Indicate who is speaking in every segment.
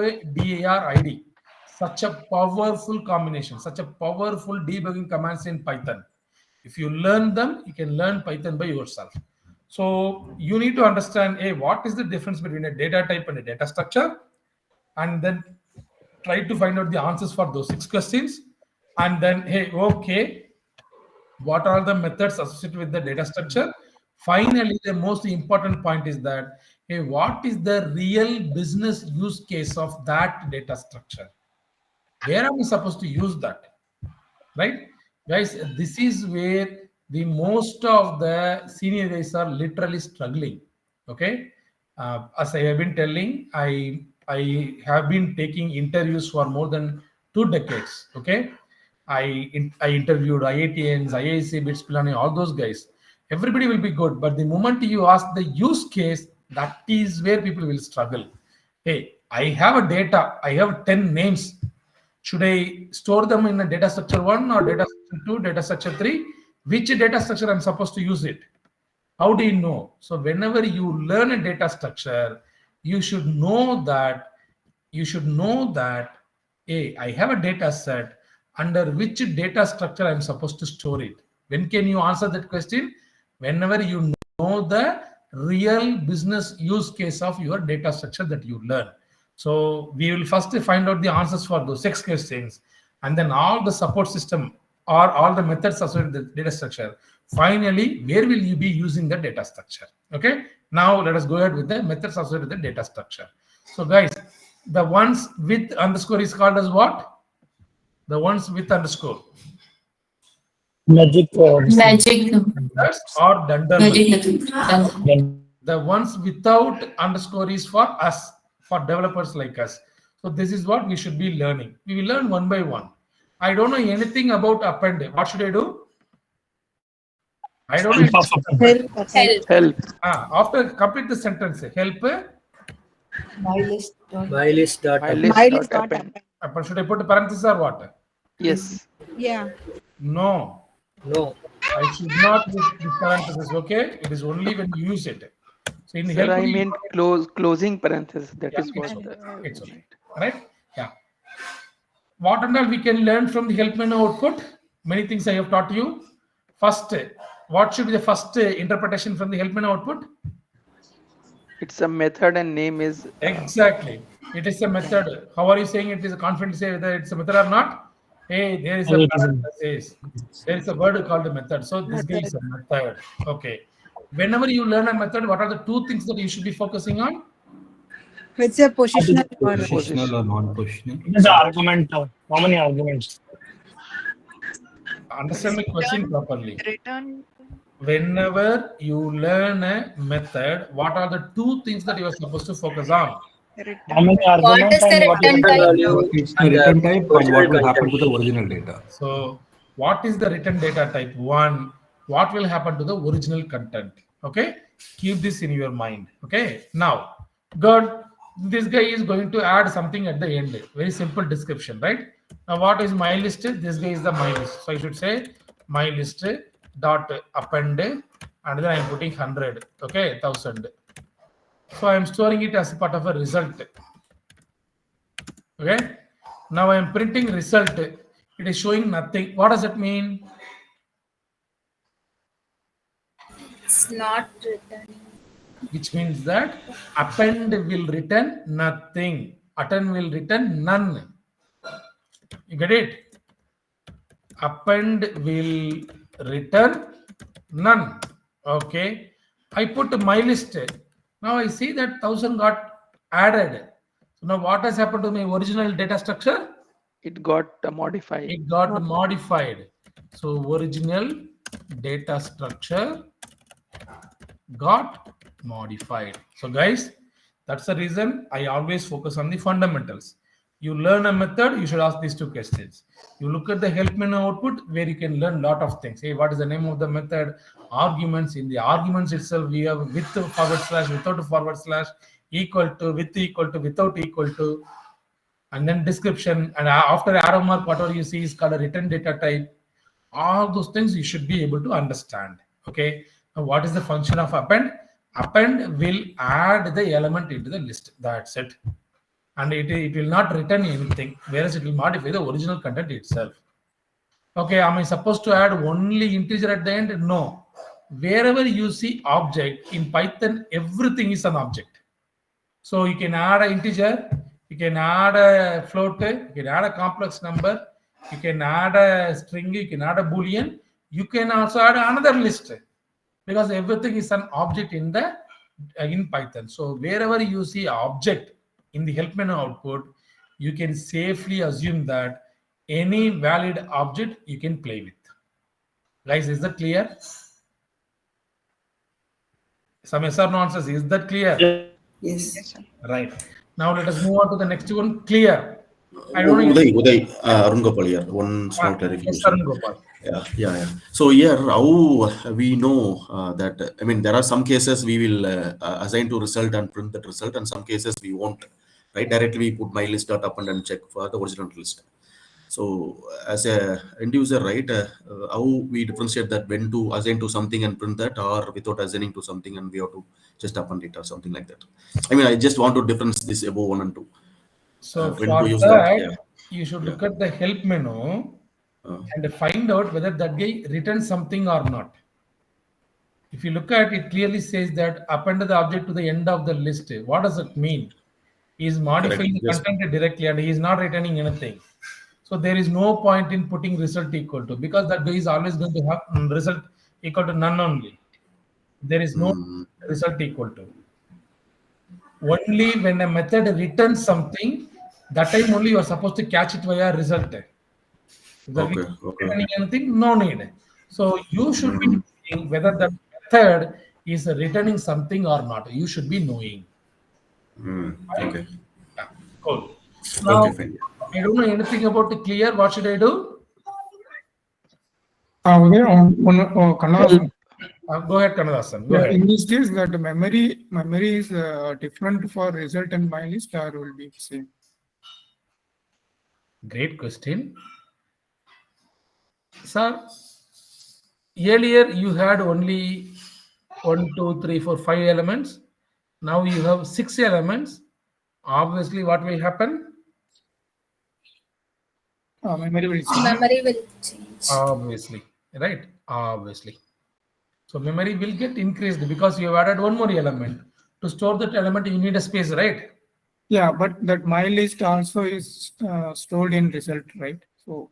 Speaker 1: dir id. Such a powerful combination, such a powerful debugging commands in Python. If you learn them, you can learn Python by yourself. So you need to understand, what is the difference between a data type and a data structure, and then try to find out the answers for those 6 questions. And then, okay, what are the methods associated with the data structure? Finally, the most important point is that, what is the real business use case of that data structure? Where am I supposed to use that? Right, guys? This is where the most of the senior guys are literally struggling. Okay, as I have been telling, I have been taking interviews for more than 2 decades. Okay, I interviewed IITians, IIC, BITS, Pilani, all those guys. Everybody will be good, but the moment you ask the use case, that is where people will struggle. Hey, I have a data, I have 10 names. Should I store them in a data structure 1 or data structure 2, data structure 3? Which data structure I'm supposed to use it? How do you know? So whenever you learn a data structure, you should know that hey, I have a data set, under which data structure I'm supposed to store it. When can you answer that question? Whenever you know the real business use case of your data structure that you learn. So we will first find out the answers for those 6 questions, and then all the support system or all the methods associated with the data structure. Finally, where will you be using the data structure? Okay. Now let us go ahead with the methods associated with the data structure. So guys, the ones with underscore is called as what? The ones with underscore.
Speaker 2: Magic.
Speaker 3: Magic.
Speaker 1: Or dunder.
Speaker 3: Magic.
Speaker 1: The ones without underscore is for us, for developers like us. So this is what we should be learning. We will learn one by one. I don't know anything about append. What should I do? I don't know.
Speaker 3: Help.
Speaker 1: After complete the sentence, help.
Speaker 4: mylist.append.
Speaker 1: Should I put a parenthesis or what?
Speaker 4: Yes.
Speaker 5: Yeah.
Speaker 1: No. I should not use this parenthesis. Okay, it is only when you use it. So in
Speaker 4: Sir,
Speaker 1: help,
Speaker 4: I meant closing parenthesis. That is what.
Speaker 1: It's okay. Right? Yeah. What and all we can learn from the help menu output? Many things I have taught you. First, what should be the first interpretation from the help menu output?
Speaker 4: It's a method and name is.
Speaker 1: Exactly. It is a method. How are you saying it is a confident to say whether it's a method or not? Hey, there is a parenthesis. There is a word called a method. So this guy is a method. Okay. Whenever you learn a method, what are the 2 things that you should be focusing on?
Speaker 5: It's a positional or
Speaker 6: Positional or non-positional?
Speaker 2: It is an argument. How many arguments?
Speaker 1: Understand my question properly.
Speaker 5: return.
Speaker 1: Whenever you learn a method, what are the 2 things that you are supposed to focus on?
Speaker 2: How many
Speaker 3: What
Speaker 2: arguments
Speaker 3: is the
Speaker 2: and what is
Speaker 3: return
Speaker 2: the
Speaker 3: type?
Speaker 6: What is the return type and what will happen to the original data?
Speaker 1: So what is the return data type? 1, what will happen to the original content? Okay, keep this in your mind. Okay, now good. This guy is going to add something at the end. Very simple description, right? Now what is my list? This guy is the my list. So I should say my list dot append, and then I'm putting 100. Okay, 1000. So I'm storing it as a part of a result. Okay, now I'm printing result. It is showing nothing. What does it mean?
Speaker 3: It's not returning.
Speaker 1: Which means that append will return nothing. Append will return none. You get it? Append will return none. Okay. I put my list. Now I see that 1000 got added. So now what has happened to my original data structure?
Speaker 4: It got modified.
Speaker 1: It got modified. So original data structure got modified. So guys, that's the reason I always focus on the fundamentals. You learn a method, you should ask these 2 questions. You look at the help menu output where you can learn a lot of things. Hey, what is the name of the method? Arguments. In the arguments itself, we have with forward slash, without forward slash, equal to, with equal to, without equal to, and then description. And after arrow mark, whatever you see is called a return data type. All those things you should be able to understand. Okay. Now, what is the function of append? Append will add the element into the list. That's it. and it will not return anything, whereas it will modify the original content itself. Okay, am I supposed to add only integer at the end? No. Wherever you see object in Python, everything is an object. So you can add an integer, you can add a float, you can add a complex number, you can add a string, you can add a boolean, you can also add another list, because everything is an object in the in Python. So wherever you see object in the help menu output, you can safely assume that any valid object you can play with. Guys, is that clear? Some yes or no answers. Is that clear?
Speaker 5: Yes.
Speaker 1: Right. Now let us move on to the next one. Clear. I don't know.
Speaker 7: Uday, Arun Gopal here. One small
Speaker 1: Yes,
Speaker 7: clarification.
Speaker 1: Arun Gopal.
Speaker 7: Yeah. So here, how we know that, I mean, there are some cases we will assign to result and print that result, and some cases we won't, right? Directly we put my list dot append and check for the original list. So as a end user, right, how we differentiate that when to assign to something and print that, or without assigning to something and we have to just append it or something like that. I mean, I just want to difference this above 1 and 2.
Speaker 1: So
Speaker 7: When
Speaker 1: for
Speaker 7: to use
Speaker 1: that,
Speaker 7: yeah.
Speaker 1: you should look at the help menu
Speaker 7: Uh,
Speaker 1: and find out whether that guy returns something or not. If you look at it, clearly says that append the object to the end of the list. What does it mean? He is modifying the
Speaker 7: Yes.
Speaker 1: content directly and he is not returning anything. So there is no point in putting result equal to, because that guy is always going to have result equal to none only. There is no result equal to. Only when a method returns something, that time only you are supposed to catch it via result. If the
Speaker 7: Okay.
Speaker 1: returning anything, no need. So you should be knowing whether the method is returning something or not. You should be knowing.
Speaker 7: Okay.
Speaker 1: Yeah, cool. Now,
Speaker 7: Okay, fine.
Speaker 1: I don't know anything about the clear. What should I do?
Speaker 8: Okay, Kannada.
Speaker 1: Go ahead, Kannadasan. Go
Speaker 8: Yeah,
Speaker 1: ahead.
Speaker 8: in this case, that memory is different for result and my list, or will be same.
Speaker 1: Great question. Sir, earlier you had only 1, 2, 3, 4, 5 elements. Now you have 6 elements. Obviously, what will happen?
Speaker 8: Memory will change.
Speaker 3: Memory will change.
Speaker 1: Obviously, right? Obviously. So memory will get increased because you have added one more element. To store that element, you need a space, right?
Speaker 8: Yeah, but that my list also is stored in result, right? So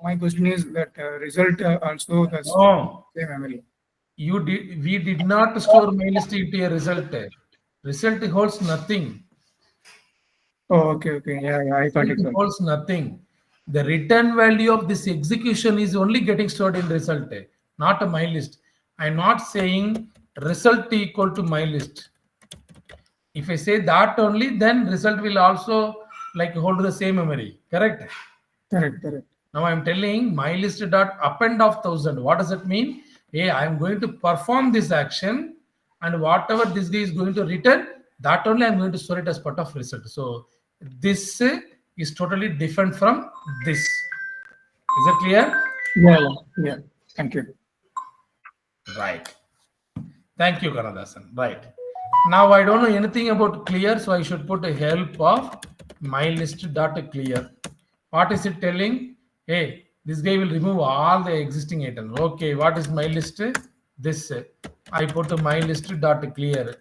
Speaker 8: my question is that result also the
Speaker 1: No,
Speaker 8: same memory.
Speaker 1: we did not store my list into a result. Result holds nothing.
Speaker 8: Oh, okay. Yeah, I got it.
Speaker 1: It holds nothing. The return value of this execution is only getting stored in result, not a my list. I'm not saying result equal to my list. If I say that only, then result will also like hold the same memory. Correct?
Speaker 8: Correct.
Speaker 1: Now I'm telling my list dot append of 1000. What does it mean? Hey, I'm going to perform this action, and whatever this guy is going to return, that only I'm going to store it as part of result. So this is totally different from this. Is it clear?
Speaker 8: Yeah. Thank you.
Speaker 1: Right. Thank you, Kannadasan. Right. Now I don't know anything about clear, so I should put a help of my list dot clear. What is it telling? Hey, this guy will remove all the existing items. Okay, what is my list? This I put my list dot clear,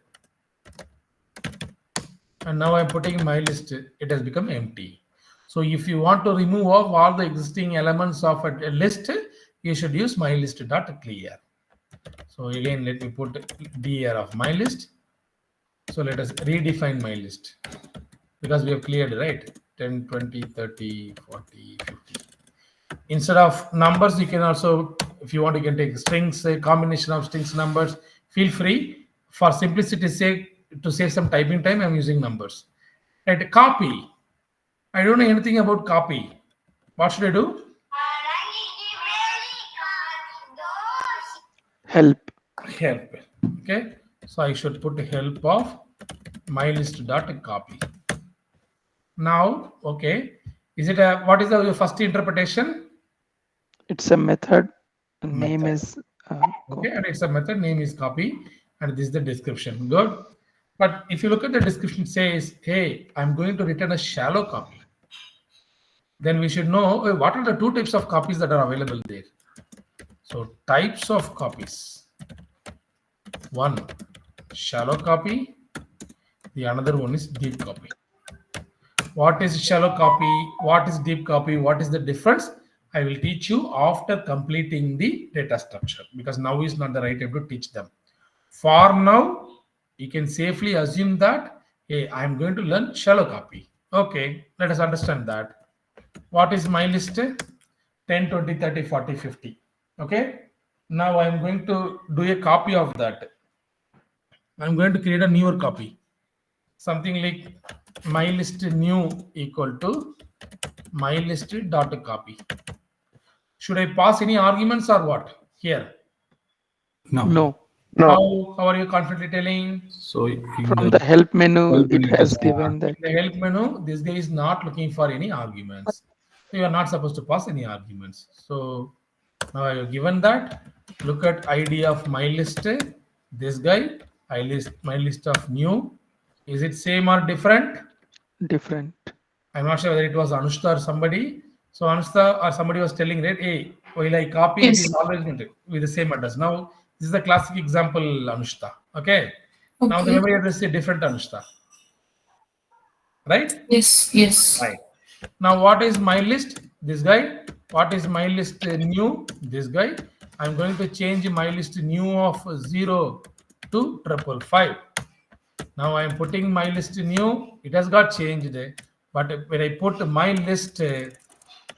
Speaker 1: and now I'm putting my list. It has become empty. So if you want to remove off all the existing elements of a list, you should use my list dot clear. So again, let me put dir of my list. So let us redefine my list, because we have cleared, right? 10, 20, 30, 40, 50. Instead of numbers, you can also, if you want, you can take strings, a combination of strings, numbers. Feel free. For simplicity's sake, to save some typing time, I'm using numbers. Right, copy. I don't know anything about copy. What should I do?
Speaker 4: Help.
Speaker 1: Help. Okay. So I should put help of my list dot copy. Now, okay. Is it a, what is your first interpretation?
Speaker 4: It's a method. Name is
Speaker 1: Okay, and it's a method, name is copy, and this is the description. Good. But if you look at the description, it says, hey, I'm going to return a shallow copy. Then we should know what are the two types of copies that are available there. So types of copies. One, shallow copy. The another one is deep copy. What is shallow copy? What is deep copy? What is the difference? I will teach you after completing the data structure, because now is not the right time to teach them. For now, you can safely assume that, hey, I'm going to learn shallow copy. Okay, let us understand that. What is my list? 10, 20, 30, 40, 50. Okay, now I'm going to do a copy of that. I'm going to create a newer copy. Something like my list new equal to my list dot copy. Should I pass any arguments or what here?
Speaker 6: No.
Speaker 4: No.
Speaker 1: How are you confidently telling?
Speaker 6: So in
Speaker 4: From the help menu,
Speaker 6: help
Speaker 4: it
Speaker 6: menu,
Speaker 4: has
Speaker 6: it
Speaker 4: given that.
Speaker 1: In the help menu, this guy is not looking for any arguments. So you are not supposed to pass any arguments. So now I have given that. Look at ID of my list. This guy, my list of new. Is it same or different?
Speaker 4: Different.
Speaker 1: I'm not sure whether it was Anushka or somebody. So Anushka or somebody was telling, right, hey, while I copy, it
Speaker 3: Yes.
Speaker 1: is always going to with the same address. Now, this is the classic example, Anushka. Okay. Now the
Speaker 3: Okay.
Speaker 1: memory address is different, Anushka. Right?
Speaker 3: Yes. Yes.
Speaker 1: Right. Now, what is my list? This guy. What is my list new? This guy. I'm going to change my list new of 0 to 555. Now I am putting my list new. It has got changed, but when I put my list, it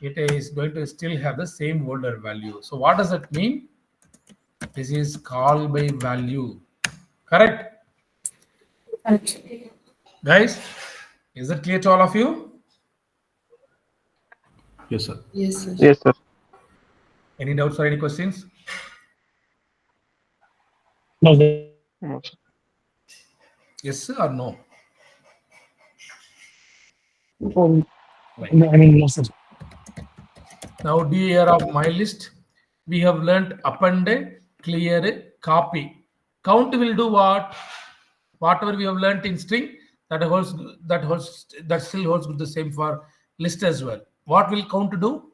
Speaker 1: is going to still have the same older value. So what does that mean? This is call by value. Correct,
Speaker 3: Okay.
Speaker 1: guys? Is that clear to all of you?
Speaker 6: Yes, sir.
Speaker 3: Yes, sir.
Speaker 2: Yes, sir.
Speaker 1: Any doubts or any questions?
Speaker 2: No, sir.
Speaker 4: No, sir.
Speaker 1: Yes or no?
Speaker 2: I mean, no, sir.
Speaker 1: Now, DAR of my list, we have learned append, clear, copy. Count will do what? Whatever we have learned in string, that still holds good the same for list as well. What will count do?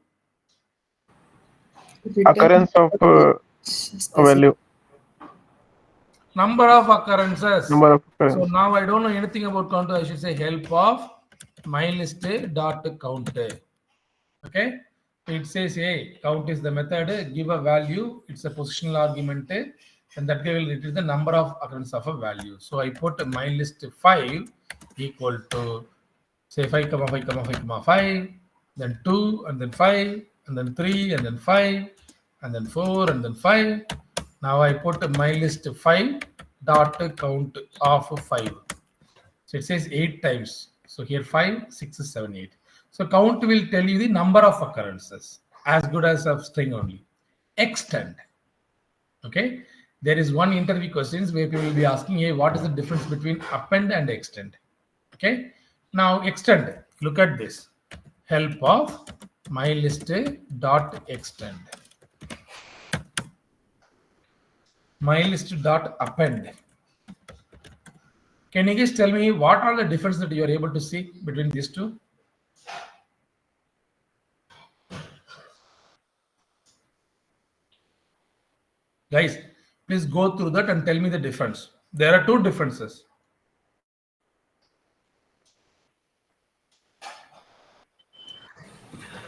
Speaker 2: Occurrence of a value.
Speaker 1: Number of occurrences.
Speaker 2: Number of
Speaker 1: So
Speaker 2: occurrence.
Speaker 1: now I don't know anything about count. I should say help of my list dot count. Okay. It says, hey, count is the method. Give a value. It's a positional argument, and that will retrieve the number of occurrence of a value. So I put my list 5 equal to say 5 comma 5 comma 5 comma 5, then 2 and then 5 and then 3 and then 5 and then 4 and then 5. Now I put my list 5 dot count of 5. So it says 8 times. So here 5, 6, 7, 8. So count will tell you the number of occurrences, as good as a string only. Extend. Okay. There is one interview questions where people will be asking, hey, what is the difference between append and extend? Okay. Now extend. Look at this. Help of my list dot extend. My list dot append. Can you guys tell me what are the differences that you are able to see between these two? Guys, please go through that and tell me the difference. There are two differences.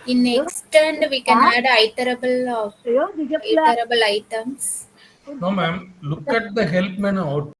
Speaker 3: In extend, we can add iterable items.
Speaker 1: No, ma'am. Look at the help menu out.